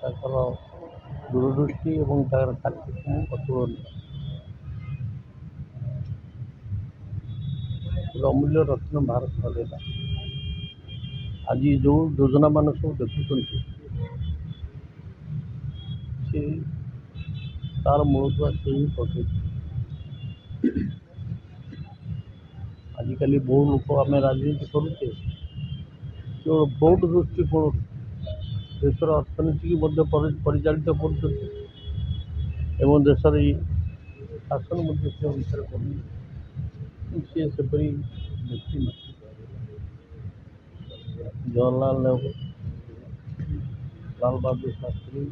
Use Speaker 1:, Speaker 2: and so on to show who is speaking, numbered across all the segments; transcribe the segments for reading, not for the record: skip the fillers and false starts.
Speaker 1: ତାଙ୍କର ଦୂରଦୃଷ୍ଟି ଏବଂ ତାଙ୍କର କାର୍ଯ୍ୟକ୍ରମ ଅତୁଳନୀୟ। ଗୋଟେ ଅମୂଲ୍ୟ ରତ୍ନ ଭାରତ ହରେଇଲା। ଆଜି ଯେଉଁ ଯୋଜନାମାନ ସବୁ ଦେଖୁଛନ୍ତି ସେ ତାର ମୂଳଦୁଆ ସେ ହିଁ ପକେଇଛି। ଆଜିକାଲି ବହୁ ଲୋକ ଆମେ ରାଜନୀତି କରୁଛେ କେବଳ ଭୋଟ ଦୃଷ୍ଟିକୋଣରୁ ଦେଶର ଅର୍ଥନୀତିକୁ ମଧ୍ୟ ପରିଚାଳିତ କରୁଛନ୍ତି ଏବଂ ଦେଶର ଶାସନ ମଧ୍ୟ ସେ ବିଷୟରେ କରୁଛନ୍ତି। ସିଏ ସେପରି ବ୍ୟକ୍ତି ନଥିଲେ। ଜବାହରଲାଲ ନେହେରୁ, ଲାଲ ବାହାଦୁର ଶାସ୍ତ୍ରୀ,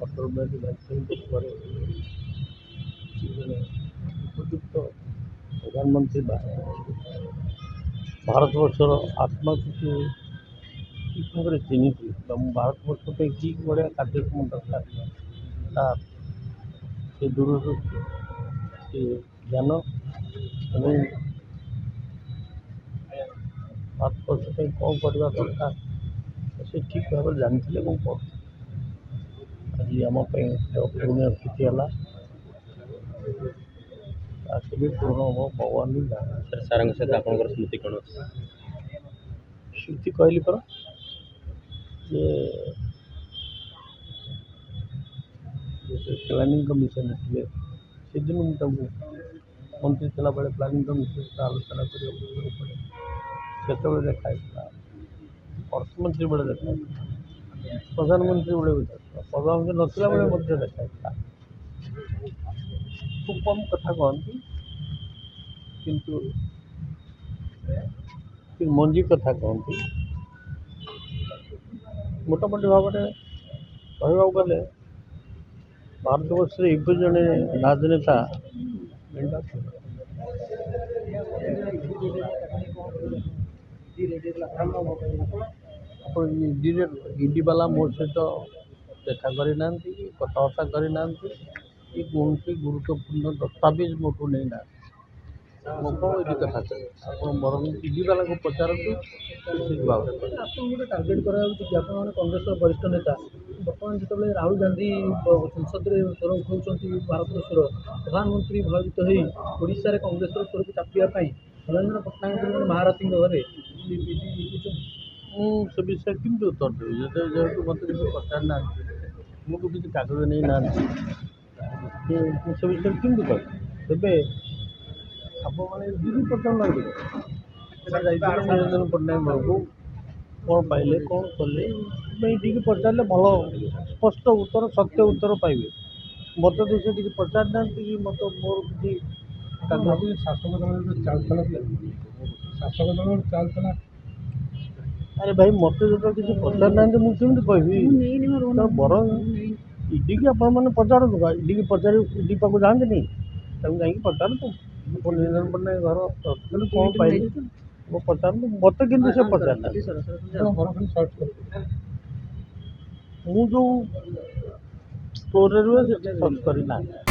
Speaker 1: ଅଟଳ ବିହାରୀ ବାଜପେୟୀଙ୍କ ପରେ ଜଣେ ଉପଯୁକ୍ତ ପ୍ରଧାନମନ୍ତ୍ରୀ ଭାରତବର୍ଷର ଆତ୍ମାକୁ ସେ ଠିକ୍ ଭାବରେ ଚିହ୍ନିଥିଲେ ଏବଂ ଭାରତବର୍ଷ ପାଇଁ କି ଭଳିଆ କାର୍ଯ୍ୟକ୍ରମ ଦରକାର ତାର ସେ ଦୂରଦୃଷ୍ଟି, ସେ ଜ୍ଞାନ ଏବଂ ଭାରତବର୍ଷ ପାଇଁ କ'ଣ କରିବା ଦରକାର ସେ ଠିକ୍ ଭାବରେ ଜାଣିଥିଲେ ଏବଂ କରୁଥିଲେ। ଆଜି ଆମ ପାଇଁ ଅପୂରଣୀୟ ସ୍ଥିତି ହେଲା, ତା କେବେ ପୂରଣ ହେବ ଭଗବାନ ବି ଜାଣନ୍ତି।
Speaker 2: ସାର୍ଙ୍କ ସହିତ ଆପଣଙ୍କର ସ୍ମୃତି କ'ଣ ଅଛି?
Speaker 1: ସ୍ମୃତି କହିଲି ପରା ଯେ ପ୍ଲାନିଂ କମିଶନ ଥିଲେ ସେଦିନ ମୁଁ ତାଙ୍କୁ ମନ୍ତ୍ରୀ ଥିଲାବେଳେ ପ୍ଲାନିଂ କମିଶନ ସହିତ ଆଲୋଚନା କରିବାକୁ ପଡ଼େ। ସେତେବେଳେ ଦେଖା ହେଇଥିଲା, ଅର୍ଥମନ୍ତ୍ରୀ ବେଳେ ଦେଖା ହେଇଥିଲା, ପ୍ରଧାନମନ୍ତ୍ରୀ ବେଳେ ବି ଦେଖା, ପ୍ରଧାନମନ୍ତ୍ରୀ ନଥିଲା ବେଳେ ମଧ୍ୟ ଦେଖା ହେଇଥିଲା। ଖୁବ୍ କମ୍ କଥା କହନ୍ତି କିନ୍ତୁ ମଞ୍ଜି କଥା କହନ୍ତି। ମୋଟାମୋଟି ଭାବରେ କହିବାକୁ ଗଲେ ଭାରତବର୍ଷରେ ଏଭଳି ଜଣେ ରାଜନେତା ମିଳିବା ଆପଣ ଇଡି ବାଲା ମୋ ସହିତ ଦେଖା କରିନାହାନ୍ତି, କଥାବାର୍ତ୍ତା କରିନାହାନ୍ତି କି କୌଣସି ଗୁରୁତ୍ୱପୂର୍ଣ୍ଣ ଦସ୍ତାବିଜ ମୋଠୁ ନେଇନାହାନ୍ତି। ମୁଁ କ'ଣ ଏଠି କଥା କହିବି? ଆପଣ ବରଂ ଇଡି ବାଲାକୁ ପଚାରନ୍ତୁ ଠିକ୍ ଭାବରେ।
Speaker 3: ଆପଣଙ୍କୁ ଗୋଟେ ଟାର୍ଗେଟ୍ କରାଯାଉଛି କି ଆପଣମାନେ କଂଗ୍ରେସର ବରିଷ୍ଠ ନେତା ବର୍ତ୍ତମାନ ଯେତେବେଳେ ରାହୁଲ ଗାନ୍ଧୀ ସଂସଦରେ ସ୍ୱର ଉଠାଉଛନ୍ତି ଭାରତର ସ୍ୱର, ପ୍ରଧାନମନ୍ତ୍ରୀ ଭୟଭୀତ ହୋଇ ଓଡ଼ିଶାରେ କଂଗ୍ରେସର ସ୍ୱରକୁ ଚାପିବା ପାଇଁ ନରେନ୍ଦ୍ର ପଟ୍ଟନାୟକ ମହାରଥୀଙ୍କ ଘରେ
Speaker 1: ମୁଁ ସେ ବିଷୟରେ କେମିତି ଉତ୍ତର ଦେବି? ଯେହେତୁ ମୋତେ କିଛି ପଚାରିନାହାନ୍ତି, ମୁଁ କିଛି କାଗଜ ନେଇନାହାନ୍ତି, ମୁଁ ସେ ବିଷୟରେ କେମିତି କହିବି? ତେବେ ଆପଣମାନେ ଦିଦି ପଚାରୁନାହାନ୍ତି ସେଟା ଯାଇଥିଲେ ନରେନ୍ଦ୍ର ପଟ୍ଟନାୟକ ଘରକୁ, କ'ଣ ପାଇଲେ, କ'ଣ କଲେ, ଟିକେ ପଚାରିଲେ ଭଲ ସ୍ପଷ୍ଟ ଉତ୍ତର, ସତ୍ୟ ଉତ୍ତର ପାଇବେ। ମୋତେ ତ ସେ କିଛି ପଚାରିନାହାନ୍ତି କି ମୋତେ ମୋର କିଛି
Speaker 3: ଶାସକ ଦଳର ଚାଲୁଥିଲା
Speaker 1: ଆରେ ଭାଇ ମୋତେ ଯେତେବେଳେ କିଛି ପଚାରିନାହାନ୍ତି ମୁଁ କେମିତି କହିବି? ବରଂ ଇଡିକି ଆପଣମାନେ ପଚାରନ୍ତୁ, ଇଡିକି ପଚାରି ଇଡି ପାଖକୁ ଯାଆନ୍ତିନି, ତାକୁ ଯାଇକି ପଚାରନ୍ତୁ ନରେନ୍ଦ୍ର ପଟ୍ଟନାୟକ ଘର କ'ଣ ପାଇଲେ ମୁଁ ପଚାରନ୍ତୁ, ମୋତେ କିନ୍ତୁ ସେ ପଚାରିନାହାନ୍ତି। ମୁଁ ଯେଉଁ ଷ୍ଟୋରରେ ରୁହେ ସେଠି ସର୍ଚ୍ଚ କରିନାହାନ୍ତି।